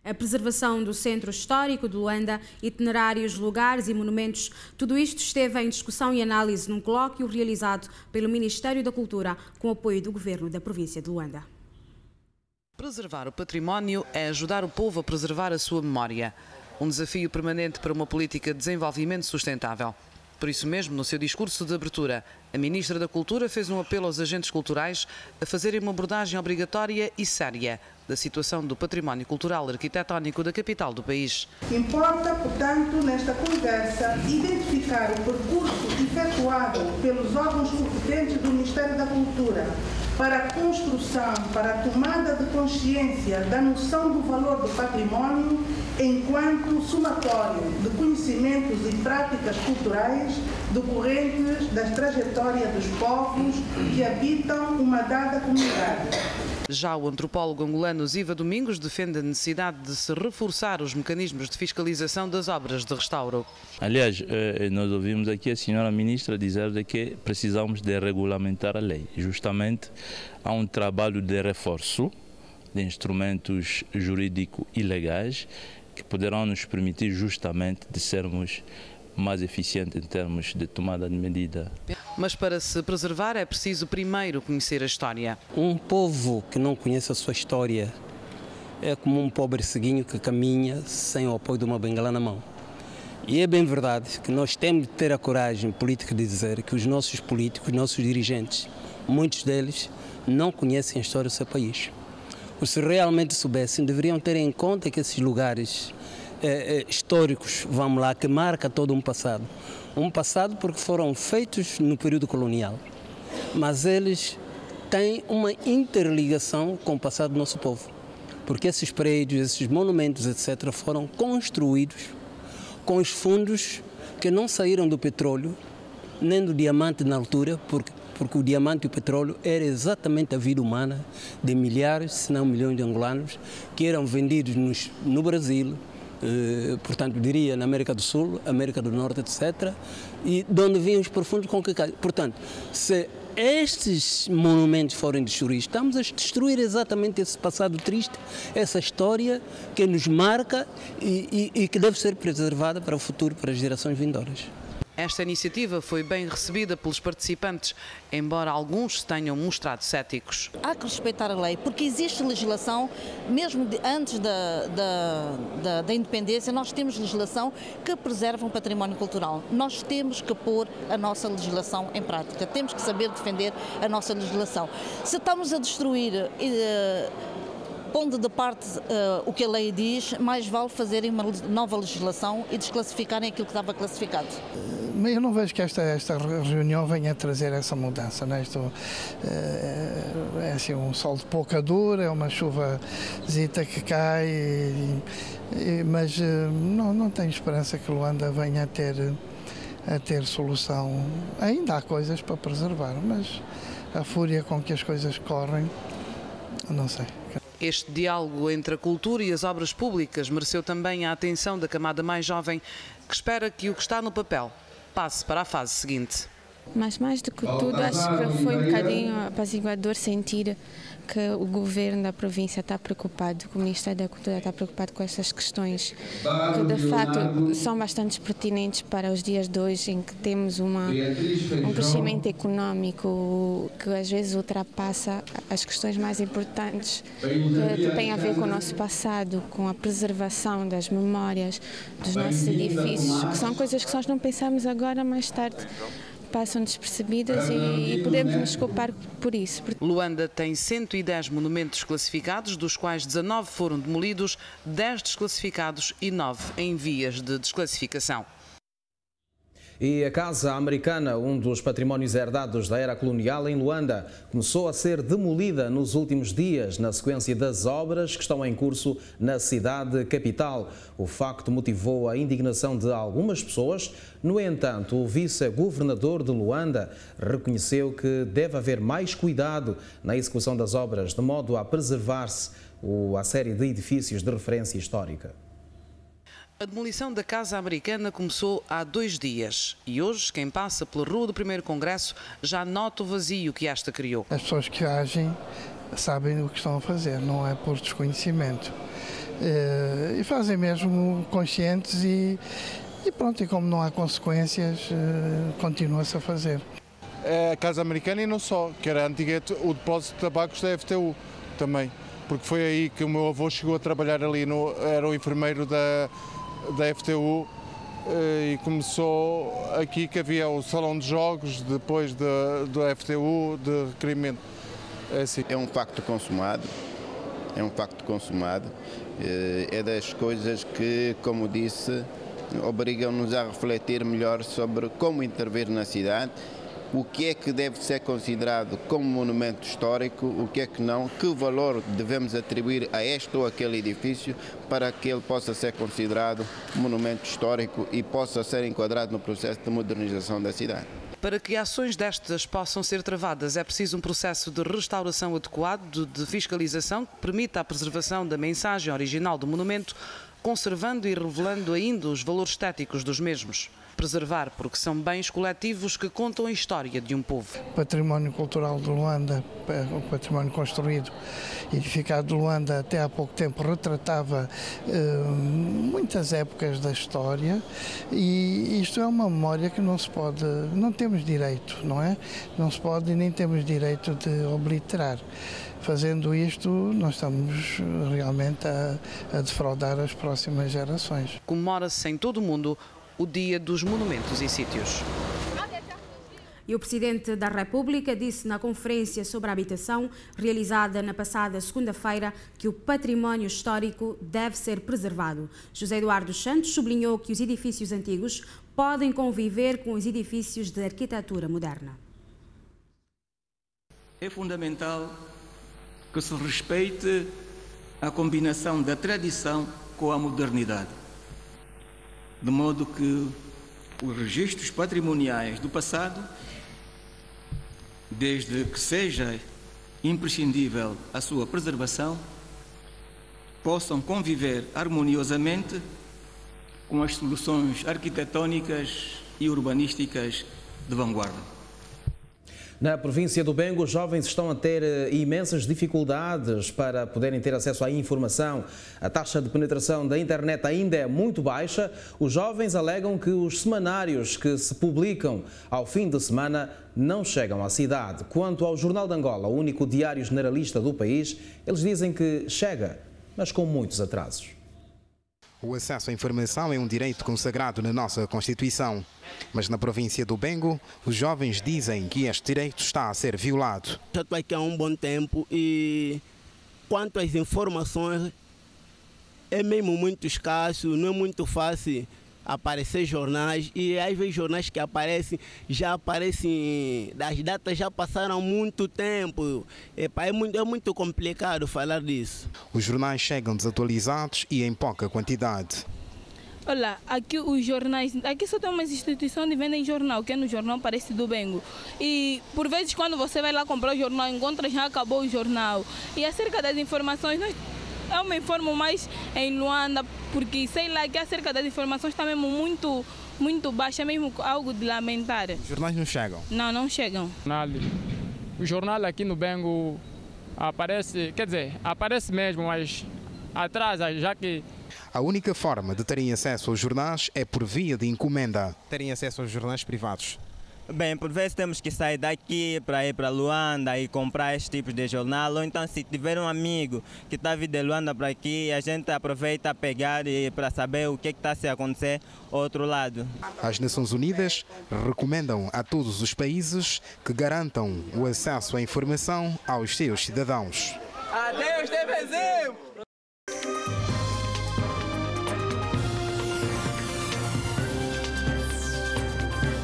A preservação do centro histórico de Luanda, itinerários, lugares e monumentos, tudo isto esteve em discussão e análise num colóquio realizado pelo Ministério da Cultura com apoio do Governo da província de Luanda. Preservar o património é ajudar o povo a preservar a sua memória. Um desafio permanente para uma política de desenvolvimento sustentável. Por isso mesmo, no seu discurso de abertura, a Ministra da Cultura fez um apelo aos agentes culturais a fazerem uma abordagem obrigatória e séria da situação do património cultural arquitetónico da capital do país. Importa, portanto, nesta conversa, identificar o percurso efetuado pelos órgãos competentes do Ministério da Cultura para a construção, para a tomada de consciência da noção do valor do património enquanto somatório de conhecimentos e práticas culturais decorrentes da trajetória dos povos que habitam uma dada comunidade. Já o antropólogo angolano Ziva Domingos defende a necessidade de se reforçar os mecanismos de fiscalização das obras de restauro. Aliás, nós ouvimos aqui a senhora ministra dizer que precisamos de regulamentar a lei. Justamente há um trabalho de reforço de instrumentos jurídicos e legais que poderão nos permitir justamente de sermos mais eficientes em termos de tomada de medida. Mas para se preservar é preciso primeiro conhecer a história. Um povo que não conhece a sua história é como um pobre ceguinho que caminha sem o apoio de uma bengala na mão. E é bem verdade que nós temos de ter a coragem política de dizer que os nossos políticos, os nossos dirigentes, muitos deles não conhecem a história do seu país. Ou se realmente soubessem, deveriam ter em conta que esses lugares históricos, vamos lá, que marca todo um passado porque foram feitos no período colonial, mas eles têm uma interligação com o passado do nosso povo, porque esses prédios, esses monumentos, etc., foram construídos com os fundos que não saíram do petróleo, nem do diamante na altura, porque o diamante e o petróleo era exatamente a vida humana de milhares, se não milhões de angolanos, que eram vendidos no Brasil, portanto, diria na América do Sul, América do Norte, etc., e de onde vinham os profundos com que caem. Portanto, se estes monumentos forem destruídos, estamos a destruir exatamente esse passado triste, essa história que nos marca e que deve ser preservada para o futuro, para as gerações vindouras. Esta iniciativa foi bem recebida pelos participantes, embora alguns se tenham mostrado céticos. Há que respeitar a lei, porque existe legislação, mesmo antes da independência, nós temos legislação que preserva o património cultural. Nós temos que pôr a nossa legislação em prática, temos que saber defender a nossa legislação. Se estamos a destruir pondo de parte o que a lei diz, mais vale fazerem uma nova legislação e desclassificarem aquilo que estava classificado. Mas eu não vejo que esta reunião venha trazer essa mudança. Né? Isto é assim, um sol de pouca dura, é uma chuvazita que cai, mas não tenho esperança que Luanda venha a ter solução. Ainda há coisas para preservar, mas a fúria com que as coisas correm, não sei. Este diálogo entre a cultura e as obras públicas mereceu também a atenção da camada mais jovem, que espera que o que está no papel passe para a fase seguinte. Mas mais do que tudo, acho que foi um bocadinho apaziguador sentir que o governo da província está preocupado, que o Ministério da Cultura está preocupado com essas questões, que de facto são bastante pertinentes para os dias de hoje, em que temos um crescimento económico que às vezes ultrapassa as questões mais importantes que têm a ver com o nosso passado, com a preservação das memórias, dos nossos edifícios, que são coisas que nós não pensamos agora, mais tarde passam despercebidas e podemos nos culpar por isso. Luanda tem 110 monumentos classificados, dos quais 19 foram demolidos, 10 desclassificados e 9 em vias de desclassificação. E a Casa Americana, um dos patrimónios herdados da era colonial em Luanda, começou a ser demolida nos últimos dias, na sequência das obras que estão em curso na cidade capital. O facto motivou a indignação de algumas pessoas. No entanto, o vice-governador de Luanda reconheceu que deve haver mais cuidado na execução das obras, de modo a preservar-se a série de edifícios de referência histórica. A demolição da Casa Americana começou há 2 dias e hoje quem passa pela rua do primeiro Congresso já nota o vazio que esta criou. As pessoas que agem sabem o que estão a fazer, não é por desconhecimento. e fazem mesmo conscientes e pronto, e como não há consequências, continua-se a fazer. É a Casa Americana e não só, que era antiga, o depósito de tabacos da FTU também, porque foi aí que o meu avô chegou a trabalhar ali, era o enfermeiro da FTU, e começou aqui que havia o salão de jogos, depois da FTU, de requerimento. É assim. É um facto consumado, é das coisas que, como disse, obrigam-nos a refletir melhor sobre como intervir na cidade, o que é que deve ser considerado como monumento histórico, o que é que não, que valor devemos atribuir a este ou aquele edifício para que ele possa ser considerado monumento histórico e possa ser enquadrado no processo de modernização da cidade. Para que ações destas possam ser travadas, é preciso um processo de restauração adequado, de fiscalização, que permita a preservação da mensagem original do monumento, conservando e revelando ainda os valores estéticos dos mesmos. Preservar porque são bens coletivos que contam a história de um povo. O património cultural de Luanda, o património construído e edificado de Luanda até há pouco tempo retratava muitas épocas da história, e isto é uma memória que não temos direito, não é? Não se pode e nem temos direito de obliterar. Fazendo isto, nós estamos realmente a defraudar as próximas gerações. Comemora-se em todo o mundo o Dia dos Monumentos e Sítios. E o Presidente da República disse na conferência sobre a habitação, realizada na passada segunda-feira, que o património histórico deve ser preservado. José Eduardo Santos sublinhou que os edifícios antigos podem conviver com os edifícios de arquitetura moderna. É fundamental que se respeite a combinação da tradição com a modernidade, de modo que os registros patrimoniais do passado, desde que seja imprescindível a sua preservação, possam conviver harmoniosamente com as soluções arquitetónicas e urbanísticas de vanguarda. Na província do Bengo, os jovens estão a ter imensas dificuldades para poderem ter acesso à informação. A taxa de penetração da internet ainda é muito baixa. Os jovens alegam que os semanários que se publicam ao fim de semana não chegam à cidade. Quanto ao Jornal de Angola, o único diário generalista do país, eles dizem que chega, mas com muitos atrasos. O acesso à informação é um direito consagrado na nossa Constituição. Mas na província do Bengo, os jovens dizem que este direito está a ser violado. Já estou aqui há um bom tempo e quanto às informações é mesmo muito escasso, não é muito fácil aparecer jornais, e às vezes jornais que aparecem, já aparecem, das datas já passaram muito tempo. É muito complicado falar disso. Os jornais chegam desatualizados e em pouca quantidade. Olha, aqui os jornais, aqui só tem uma instituição de venda em jornal, que é no Jornal Parece do Bengo. E por vezes quando você vai lá comprar o jornal, encontra já acabou o jornal. E acerca das informações, eu me informo mais em Luanda, porque sei lá que acerca das informações está mesmo muito baixa, mesmo algo de lamentar. Os jornais não chegam? Não, não chegam. O jornal aqui no Bengo aparece, quer dizer, aparece mesmo, mas atrasa, já que... A única forma de terem acesso aos jornais é por via de encomenda. Terem acesso aos jornais privados? Bem, por vezes temos que sair daqui para ir para Luanda e comprar este tipo de jornal. Ou então, se tiver um amigo que está vindo de Luanda para aqui, a gente aproveita a pegar para saber o que está se acontecer ao outro lado. As Nações Unidas recomendam a todos os países que garantam o acesso à informação aos seus cidadãos. Adeus, TVZ!